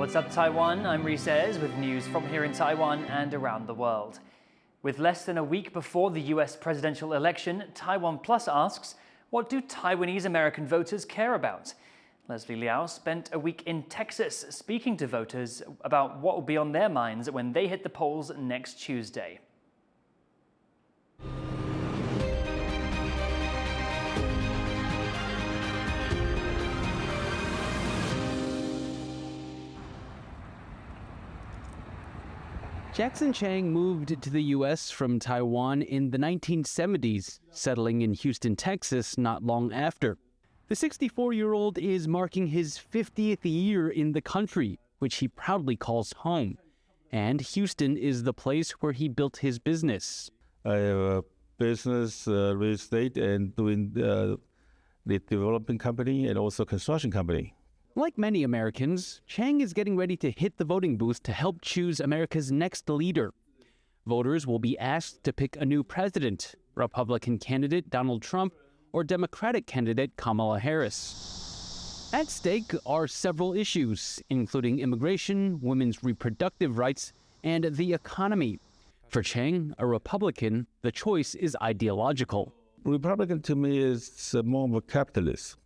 What's up, Taiwan? I'm Reece Ayers with news from here in Taiwan and around the world. With less than a week before the US presidential election, TaiwanPlus asks, what do Taiwanese American voters care about? Leslie Liao spent a week in Texas speaking to voters about what will be on their minds when they hit the polls next Tuesday. Jackson Chang moved to the U.S. from Taiwan in the 1970s, settling in Houston, Texas not long after. The 64-year-old is marking his 50th year in the country, which he proudly calls home. And Houston is the place where he built his business. I have a business, real estate, and doing the development company and also construction company. Like many Americans, Chang is getting ready to hit the voting booth to help choose America's next leader. Voters will be asked to pick a new president, Republican candidate Donald Trump or Democratic candidate Kamala Harris. At stake are several issues, including immigration, women's reproductive rights, and the economy. For Chang, a Republican, the choice is ideological. Republican to me is more of a capitalist.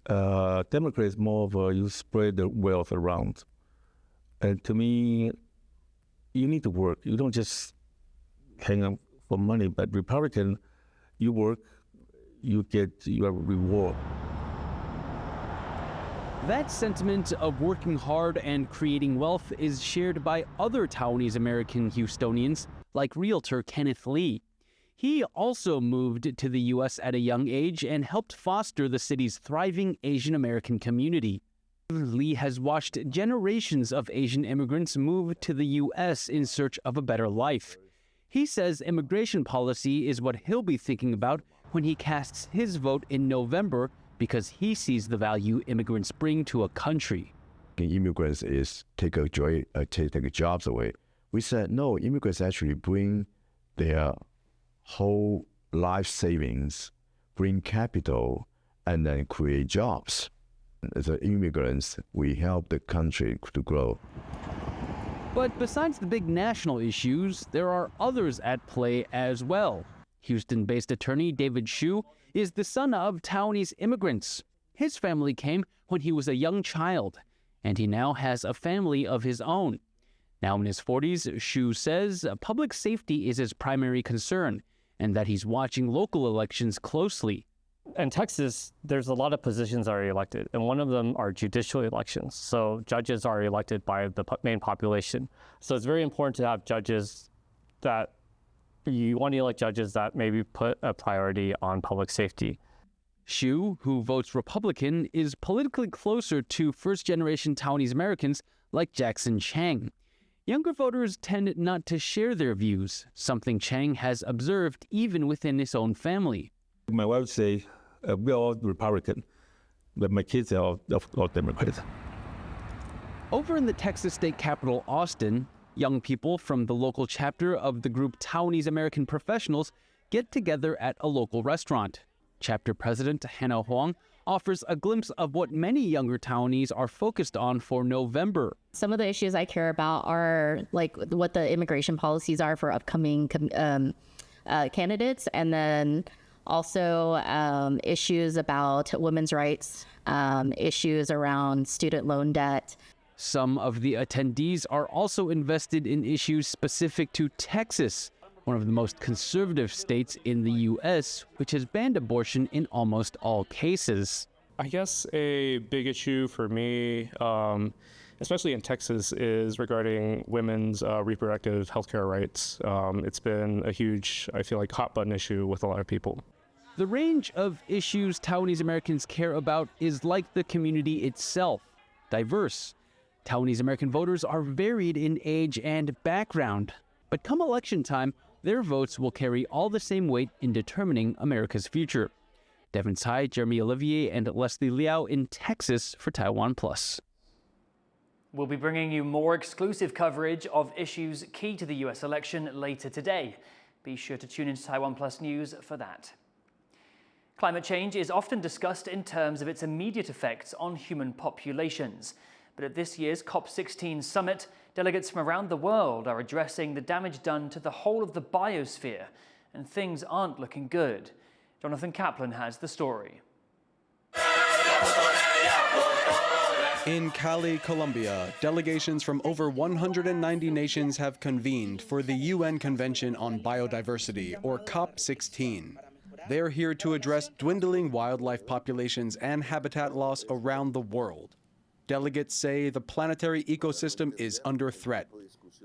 Democrat is more of a, you spread the wealth around. And to me, you need to work. You don't just hang out for money, but Republican, you work, you get your reward. That sentiment of working hard and creating wealth is shared by other Taiwanese American Houstonians, like realtor Kenneth Lee. He also moved to the U.S. at a young age and helped foster the city's thriving Asian American community. Lee has watched generations of Asian immigrants move to the U.S. in search of a better life. He says immigration policy is what he'll be thinking about when he casts his vote in November because he sees the value immigrants bring to a country. Immigrants is take jobs away. We said, no, immigrants actually bring their whole life savings, bring capital, and then create jobs. As immigrants, we help the country to grow. But besides the big national issues, there are others at play as well. Houston-based attorney David Hsu is the son of Taiwanese immigrants. His family came when he was a young child, and he now has a family of his own. Now in his 40s, Hsu says public safety is his primary concern, and that he's watching local elections closely. In Texas, there's a lot of positions that are elected, and one of them are judicial elections. So judges are elected by the main population. So it's very important to have judges that you want to elect judges that maybe put a priority on public safety. Hsu, who votes Republican, is politically closer to first-generation Taiwanese Americans like Jackson Chang. Younger voters tend not to share their views, something Chang has observed even within his own family. My wife say, we're all Republican, but my kids are all Democrats. Over in the Texas state capital, Austin, young people from the local chapter of the group Taiwanese American Professionals get together at a local restaurant. Chapter president Hannah Huang offers a glimpse of what many younger Taiwanese are focused on for November. Some of the issues I care about are like what the immigration policies are for upcoming candidates, and then also issues about women's rights, issues around student loan debt. Some of the attendees are also invested in issues specific to Texas, one of the most conservative states in the U.S., which has banned abortion in almost all cases. I guess a big issue for me, especially in Texas, is regarding women's reproductive health care rights. It's been a huge, I feel like, hot-button issue with a lot of people. The range of issues Taiwanese Americans care about is like the community itself, diverse. Taiwanese American voters are varied in age and background, but come election time, their votes will carry all the same weight in determining America's future. Devin Tsai, Jeremy Olivier, and Leslie Liao in Texas for TaiwanPlus. We'll be bringing you more exclusive coverage of issues key to the US election later today. Be sure to tune into TaiwanPlus News for that. Climate change is often discussed in terms of its immediate effects on human populations. But at this year's COP16 summit, delegates from around the world are addressing the damage done to the whole of the biosphere, and things aren't looking good. Jonathan Kaplan has the story. In Cali, Colombia, delegations from over 190 nations have convened for the UN Convention on Biodiversity, or COP16. They're here to address dwindling wildlife populations and habitat loss around the world. Delegates say the planetary ecosystem is under threat.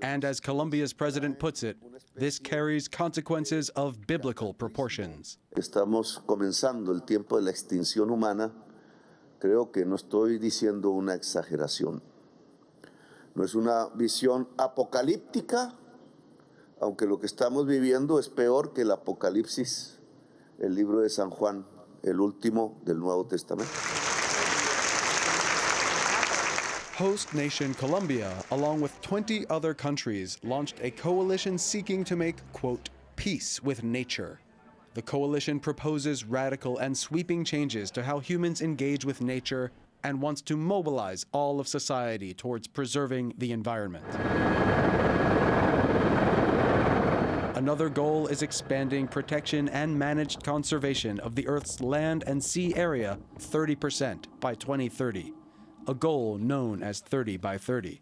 And as Colombia's president puts it, this carries consequences of biblical proportions. Estamos comenzando el tiempo de la extinción humana. Creo que no estoy diciendo una exageración. No es una visión apocalíptica, aunque lo que estamos viviendo es peor que el Apocalipsis, el libro de San Juan, el último del Nuevo Testamento. Host nation Colombia, along with 20 other countries, launched a coalition seeking to make, quote, peace with nature. The coalition proposes radical and sweeping changes to how humans engage with nature and wants to mobilize all of society towards preserving the environment. Another goal is expanding protection and managed conservation of the Earth's land and sea area 30% by 2030, a goal known as 30 by 30,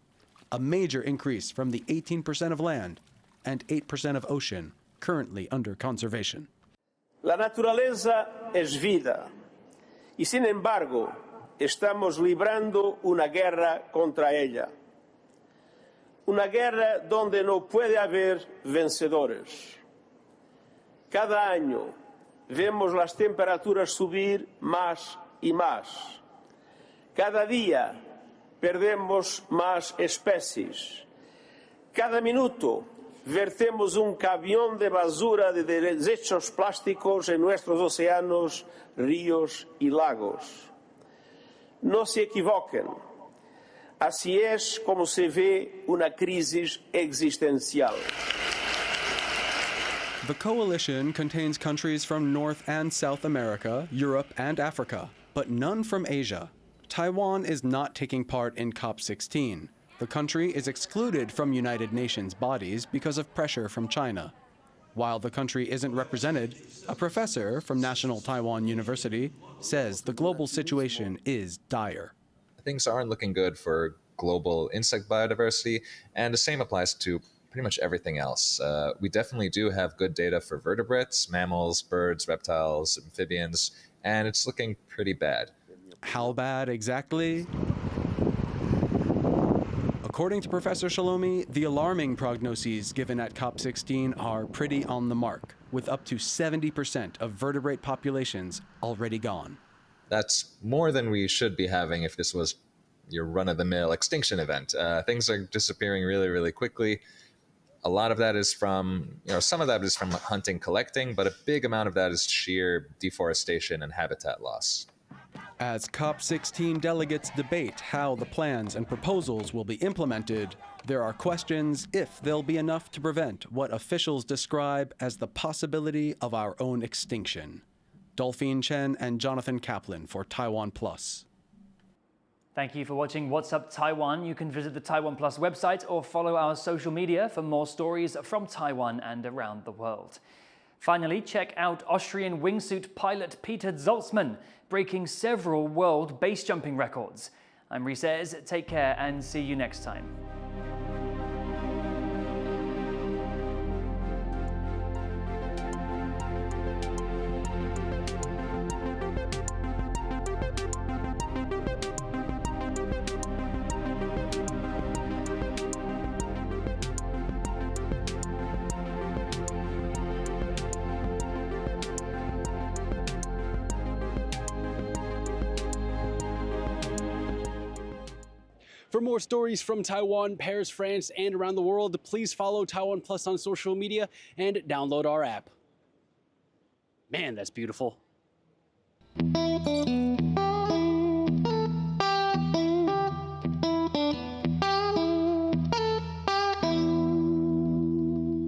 a major increase from the 18% of land and 8% of ocean currently under conservation. La naturaleza es vida y sin embargo estamos librando una guerra contra ella. Una guerra donde no puede haber vencedores. Cada año vemos las temperaturas subir más y más. Cada día perdemos más especies. Cada minuto vertemos un camión de basura de desechos plásticos en nuestros océanos, ríos y lagos. No se equivoquen. Así es como se ve una crisis existencial. The coalition contains countries from North and South America, Europe, and Africa, but none from Asia. Taiwan is not taking part in COP16. The country is excluded from United Nations bodies because of pressure from China. While the country isn't represented, a professor from National Taiwan University says the global situation is dire. Things aren't looking good for global insect biodiversity, and the same applies to pretty much everything else. We definitely do have good data for vertebrates, mammals, birds, reptiles, amphibians, and it's looking pretty bad. How bad exactly? According to Professor Shalomi, the alarming prognoses given at COP16 are pretty on the mark, with up to 70% of vertebrate populations already gone. That's more than we should be having if this was your run-of-the-mill extinction event. Things are disappearing really, really quickly. A lot of that is from, some of that is from hunting, collecting, but a big amount of that is sheer deforestation and habitat loss. As COP16 delegates debate how the plans and proposals will be implemented, there are questions if they'll be enough to prevent what officials describe as the possibility of our own extinction. Dolphine Chen and Jonathan Kaplan for TaiwanPlus. Thank you for watching What's Up Taiwan. You can visit the TaiwanPlus website or follow our social media for more stories from Taiwan and around the world. Finally, check out Austrian wingsuit pilot Peter Zaltzman, breaking several world base jumping records. I'm Reece. Take care and see you next time. For more stories from Taiwan, Paris, France, and around the world, please follow TaiwanPlus on social media and download our app. Man, that's beautiful.